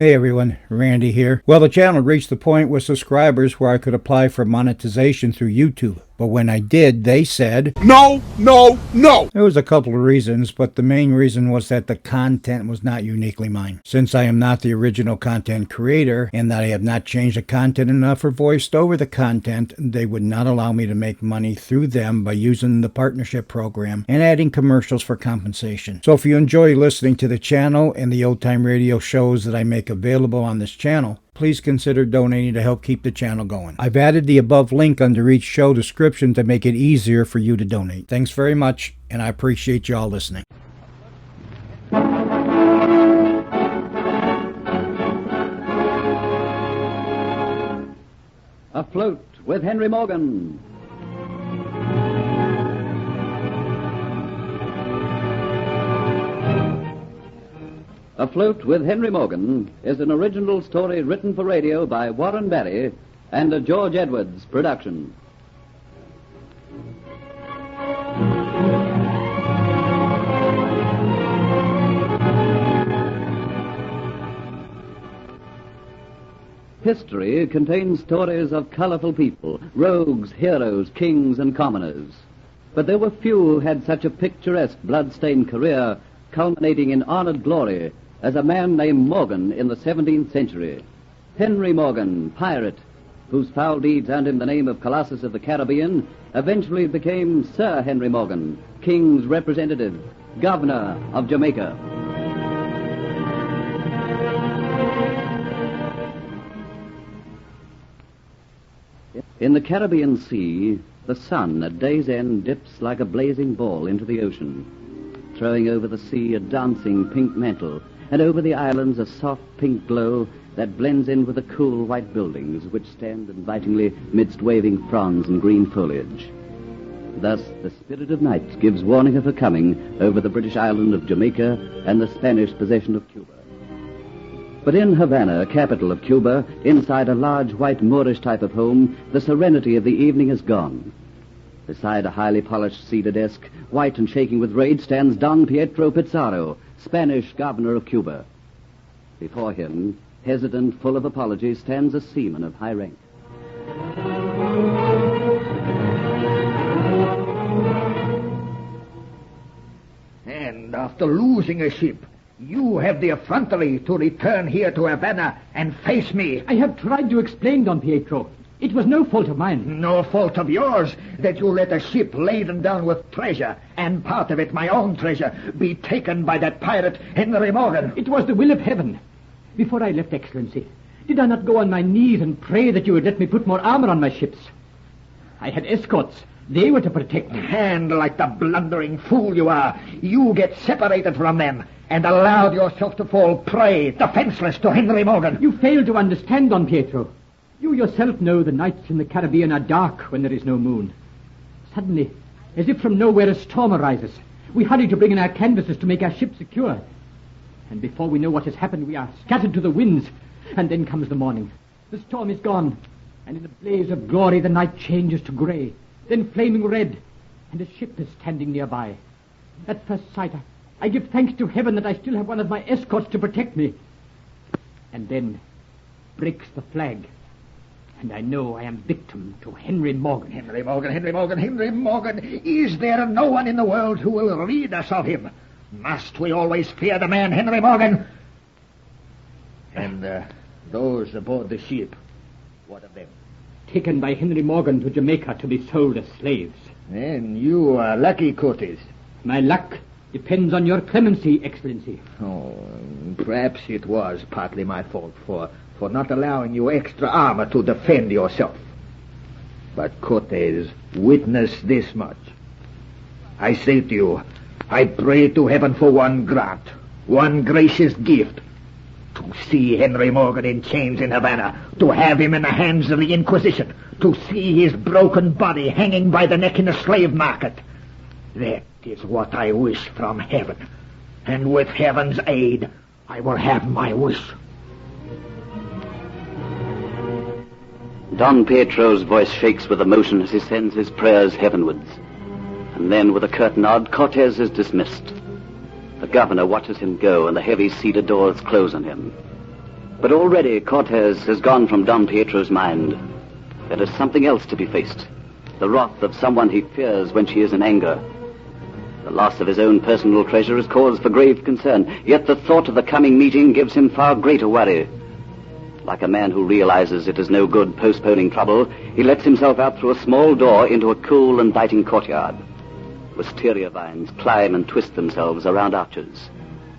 Hey everyone, Randy here. Well, the channel reached the point with subscribers where I could apply for monetization through YouTube. But when I did, they said, No! There was a couple of reasons, but the main reason was that the content was not uniquely mine. Since I am not the original content creator, and that I have not changed the content enough or voiced over the content, they would not allow me to make money through them by using the partnership program and adding commercials for compensation. So if you enjoy listening to the channel and the old time radio shows that I make available on this channel, please consider donating to help keep the channel going. I've added the above link under each show description to make it easier for you to donate. Thanks very much, and I appreciate you all listening. Afloat with Henry Morgan. Afloat with Henry Morgan is an original story written for radio by Warren Barry and a George Edwards production. History contains stories of colorful people, rogues, heroes, kings, and commoners. But there were few who had such a picturesque, blood-stained career culminating in honored glory as a man named Morgan in the 17th century. Henry Morgan, pirate, whose foul deeds earned him the name of Colossus of the Caribbean, eventually became Sir Henry Morgan, King's representative, Governor of Jamaica. In the Caribbean Sea, the sun at day's end dips like a blazing ball into the ocean, throwing over the sea a dancing pink mantle, and over the islands a soft pink glow that blends in with the cool white buildings which stand invitingly midst waving fronds and green foliage. Thus, the spirit of night gives warning of her coming over the British island of Jamaica and the Spanish possession of Cuba. But in Havana, capital of Cuba, inside a large white Moorish type of home, the serenity of the evening is gone. Beside a highly polished cedar desk, white and shaking with rage, stands Don Pietro Pizarro, Spanish governor of Cuba. Before him, hesitant, full of apologies, stands a seaman of high rank. And after losing a ship, you have the effrontery to return here to Havana and face me. I have tried to explain, Don Pietro. It was no fault of mine. No fault of yours that you let a ship laden down with treasure, and part of it my own treasure, be taken by that pirate Henry Morgan. It was the will of heaven. Before I left, Excellency, did I not go on my knees and pray that you would let me put more armor on my ships? I had escorts. They were to protect me. And like the blundering fool you are, you get separated from them and allowed yourself to fall prey, defenseless, to Henry Morgan. You fail to understand, Don Pietro. You yourself know the nights in the Caribbean are dark when there is no moon. Suddenly, as if from nowhere, a storm arises. We hurry to bring in our canvases to make our ship secure. And before we know what has happened, we are scattered to the winds. And then comes the morning. The storm is gone, and in a blaze of glory the night changes to grey, then flaming red, and a ship is standing nearby. At first sight, I give thanks to heaven that I still have one of my escorts to protect me. And then breaks the flag. And I know I am victim to Henry Morgan. Henry Morgan, Henry Morgan, Henry Morgan. Is there no one in the world who will rid us of him? Must we always fear the man Henry Morgan? And those aboard the ship, what of them? Taken by Henry Morgan to Jamaica to be sold as slaves. Then you are lucky, Curtis. My luck depends on your clemency, Excellency. Oh, perhaps it was partly my fault for not allowing you extra armor to defend yourself. But Cortez, witness this much. I say to you, I pray to heaven for one grant, one gracious gift, to see Henry Morgan in chains in Havana, to have him in the hands of the Inquisition, to see his broken body hanging by the neck in the slave market. That is what I wish from heaven, and with heaven's aid, I will have my wish. Don Pietro's voice shakes with emotion as he sends his prayers heavenwards. And then, with a curt nod, Cortez is dismissed. The governor watches him go, and the heavy cedar doors close on him. But already Cortez has gone from Don Pietro's mind. There is something else to be faced. The wrath of someone he fears when she is in anger. The loss of his own personal treasure is cause for grave concern, yet the thought of the coming meeting gives him far greater worry. Like a man who realizes it is no good postponing trouble, he lets himself out through a small door into a cool, inviting courtyard. Wisteria vines climb and twist themselves around arches.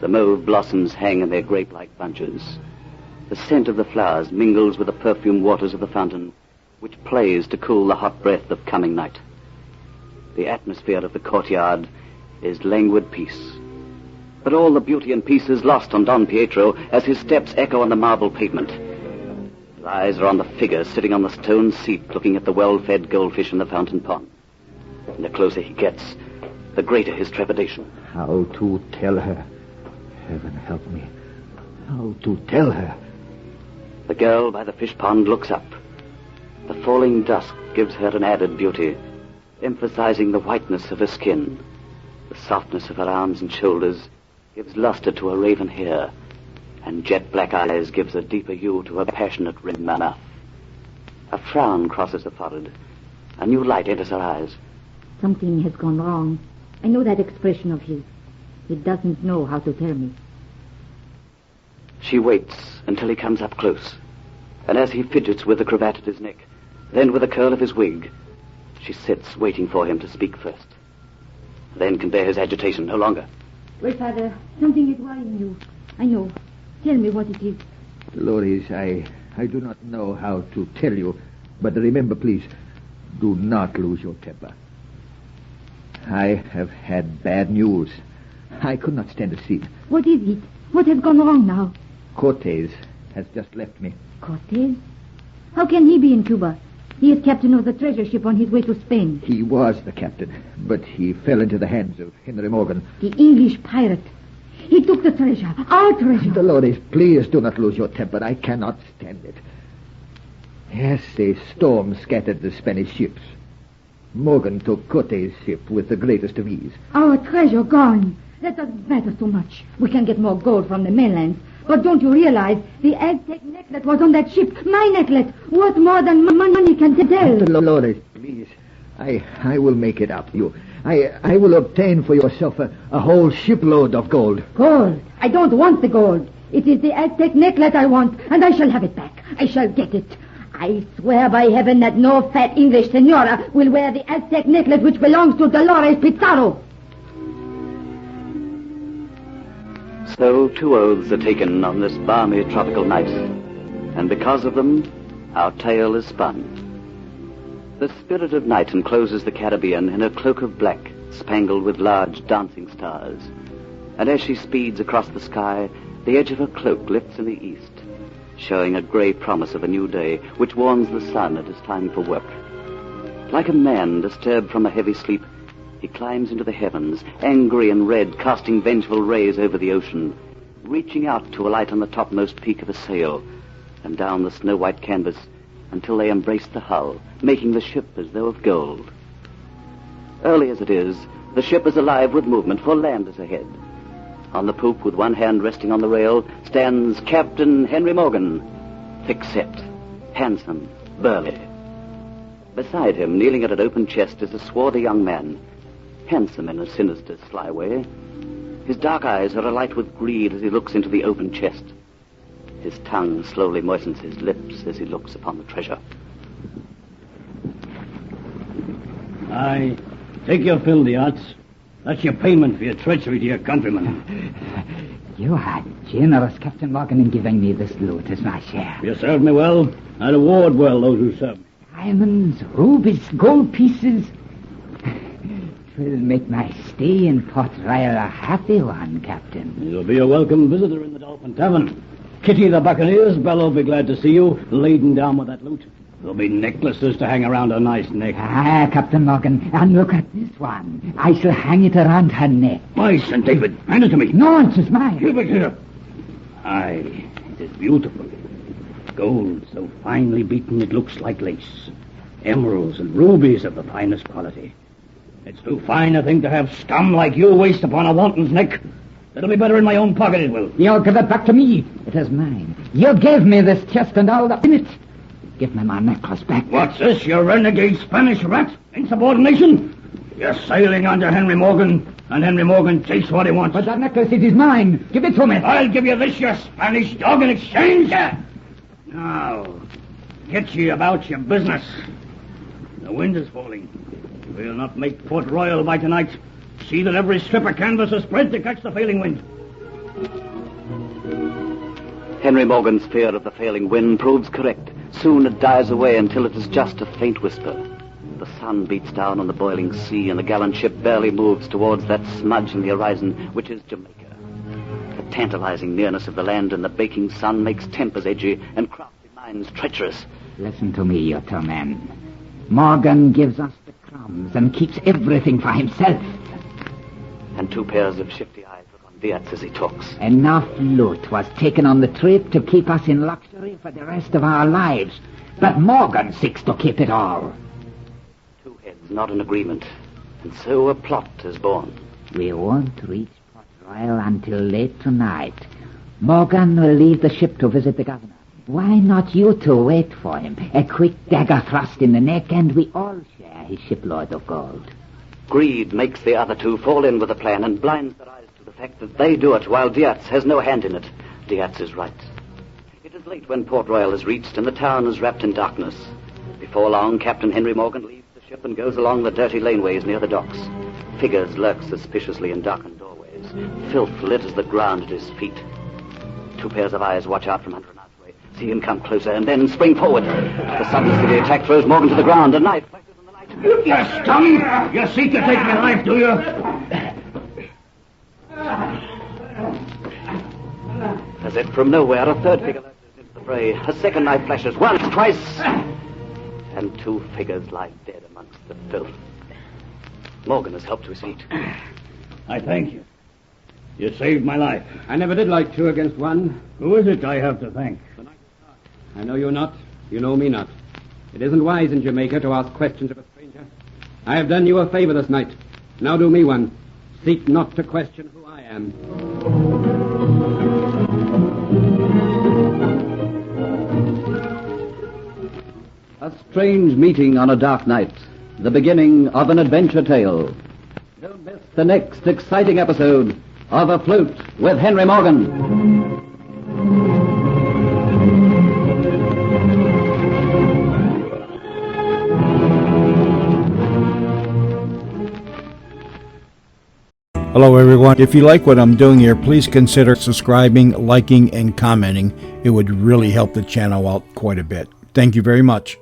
The mauve blossoms hang in their grape-like bunches. The scent of the flowers mingles with the perfumed waters of the fountain, which plays to cool the hot breath of coming night. The atmosphere of the courtyard is languid peace. But all the beauty and peace is lost on Don Pietro as his steps echo on the marble pavement. His eyes are on the figure sitting on the stone seat looking at the well-fed goldfish in the fountain pond. And the closer he gets, the greater his trepidation. How to tell her? Heaven help me. How to tell her? The girl by the fish pond looks up. The falling dusk gives her an added beauty, emphasizing the whiteness of her skin. The softness of her arms and shoulders gives luster to her raven hair, and jet-black eyes gives a deeper hue to her passionate red mouth. A frown crosses her forehead. A new light enters her eyes. Something has gone wrong. I know that expression of his. He doesn't know how to tell me. She waits until he comes up close, and as he fidgets with the cravat at his neck, then with a curl of his wig, she sits waiting for him to speak first. Then can bear his agitation no longer. Well, Father, something is worrying you. I know. Tell me what it is. Dolores, I do not know how to tell you, but remember, please, do not lose your temper. I have had bad news. I could not stand to see it. What is it? What has gone wrong now? Cortez has just left me. Cortez? How can he be in Cuba? He is captain of the treasure ship on his way to Spain. He was the captain, but he fell into the hands of Henry Morgan. The English pirate. He took the treasure, our treasure. Dolores, please do not lose your temper. I cannot stand it. Yes, a storm scattered the Spanish ships. Morgan took Cortez' ship with the greatest of ease. Our treasure gone. That doesn't matter so much. We can get more gold from the mainland. But don't you realize the Aztec necklet was on that ship? My necklet, worth more than money can tell. Dolores, please. I will make it up to you. I will obtain for yourself a whole shipload of gold. Gold? I don't want the gold. It is the Aztec necklet I want, and I shall have it back. I shall get it. I swear by heaven that no fat English senora will wear the Aztec necklet which belongs to Dolores Pizarro. So 2 oaths are taken on this balmy tropical night, and because of them, our tale is spun. The spirit of night encloses the Caribbean in a cloak of black, spangled with large dancing stars. And as she speeds across the sky, the edge of her cloak lifts in the east, showing a grey promise of a new day, which warns the sun it is time for work. Like a man disturbed from a heavy sleep, he climbs into the heavens, angry and red, casting vengeful rays over the ocean, reaching out to alight on the topmost peak of a sail, and down the snow-white canvas until they embrace the hull, making the ship as though of gold. Early as it is, the ship is alive with movement, for land is ahead. On the poop, with one hand resting on the rail, stands Captain Henry Morgan, thick-set, handsome, burly. Beside him, kneeling at an open chest, is a swarthy young man, handsome in a sinister, sly way. His dark eyes are alight with greed as he looks into the open chest. His tongue slowly moistens his lips as he looks upon the treasure. Aye, take your fill, the odds. That's your payment for your treachery to your countrymen. You are generous, Captain Morgan, in giving me this loot as my share. You served me well. I reward well those who serve me. Diamonds, rubies, gold pieces. It will make my stay in Port Royal a happy one, Captain. You'll be a welcome visitor in the Dolphin Tavern. Kitty the Buccaneers, Bella will be glad to see you, laden down with that loot. There'll be necklaces to hang around her nice neck. Ah, Captain Morgan, and look at this one. I shall hang it around her neck. By St. David, hand it to me. No, it's mine. Give it here. Aye, it is beautiful. Gold so finely beaten it looks like lace. Emeralds and rubies of the finest quality. It's too fine a thing to have scum like you waste upon a wanton's neck. It'll be better in my own pocket, it will. You give it back to me. It is mine. You gave me this chest and all that's in it. Give me my necklace back. What's this, you renegade Spanish rat? Insubordination? You're sailing under Henry Morgan, and Henry Morgan takes what he wants. But that necklace, it is mine. Give it to me. I'll give you this, you Spanish dog, in exchange. Now, get ye about your business. The wind is falling. We'll not make Port Royal by tonight. See that every strip of canvas is spread to catch the failing wind. Henry Morgan's fear of the failing wind proves correct. Soon it dies away until it is just a faint whisper. The sun beats down on the boiling sea, and the gallant ship barely moves towards that smudge in the horizon, which is Jamaica. The tantalizing nearness of the land and the baking sun makes tempers edgy and crafty minds treacherous. Listen to me, you two men. Morgan gives us the crumbs and keeps everything for himself. And two pairs of shifty eyes look on Diaz as he talks. Enough loot was taken on the trip to keep us in luxury for the rest of our lives. But Morgan seeks to keep it all. Two heads not in agreement, and so a plot is born. We won't reach Port Royal until late tonight. Morgan will leave the ship to visit the governor. Why not you two wait for him? A quick dagger thrust in the neck, and we all share his shipload of gold. Greed makes the other two fall in with the plan and blinds their eyes to the fact that they do it while Diaz has no hand in it. Diaz is right. It is late when Port Royal is reached and the town is wrapped in darkness. Before long, Captain Henry Morgan leaves the ship and goes along the dirty laneways near the docks. Figures lurk suspiciously in darkened doorways. Filth litters the ground at his feet. Two pairs of eyes watch out from under an archway, see him come closer, and then spring forward. The suddenness of the attack throws Morgan to the ground. A knife flashes in the night. You scum! You seek to take my life, do you? As if from nowhere, a third figure lurches into the fray. A second knife flashes once, twice, and two figures lie dead amongst the filth. Morgan has helped to his feet. I thank you. You saved my life. I never did like two against one. Who is it I have to thank? I know you not. You know me not. It isn't wise in Jamaica to ask questions of a stranger. I have done you a favor this night. Now do me one. Seek not to question who I am. A strange meeting on a dark night. The beginning of an adventure tale. Don't miss the next exciting episode of Afloat with Henry Morgan. Hello everyone. If you like what I'm doing here, please consider subscribing, liking, and commenting. It would really help the channel out quite a bit. Thank you very much.